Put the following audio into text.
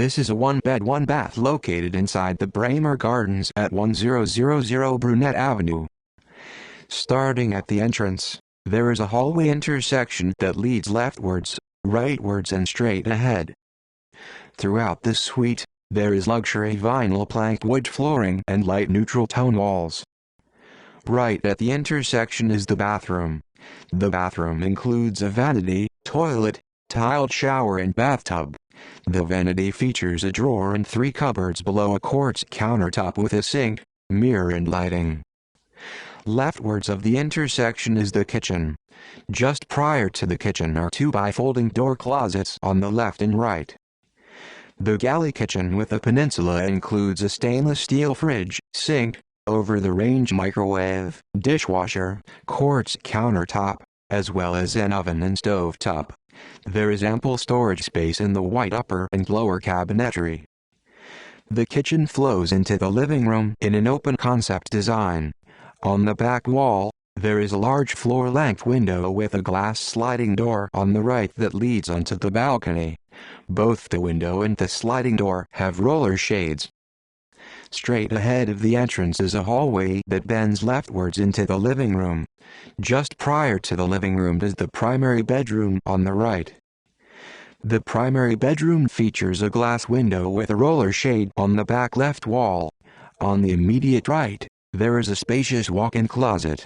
This is a one-bed, one-bath located inside the Braemar Gardens at 1000 Brunette Avenue. Starting at the entrance, there is a hallway intersection that leads leftwards, rightwards and straight ahead. Throughout this suite, there is luxury vinyl plank wood flooring and light neutral tone walls. Right at the intersection is the bathroom. The bathroom includes a vanity, toilet, tiled shower and bathtub. The vanity features a drawer and 3 cupboards below a quartz countertop with a sink, mirror and lighting. Leftwards of the intersection is the kitchen. Just prior to the kitchen are 2 bifolding door closets on the left and right. The galley kitchen with a peninsula includes a stainless steel fridge, sink, over-the-range microwave, dishwasher, quartz countertop, as well as an oven and stove top. There is ample storage space in the white upper and lower cabinetry. The kitchen flows into the living room in an open concept design. On the back wall, there is a large floor-length window with a glass sliding door on the right that leads onto the balcony. Both the window and the sliding door have roller shades. Straight ahead of the entrance is a hallway that bends leftwards into the living room. Just prior to the living room is the primary bedroom on the right. The primary bedroom features a glass window with a roller shade on the back left wall. On the immediate right, there is a spacious walk-in closet.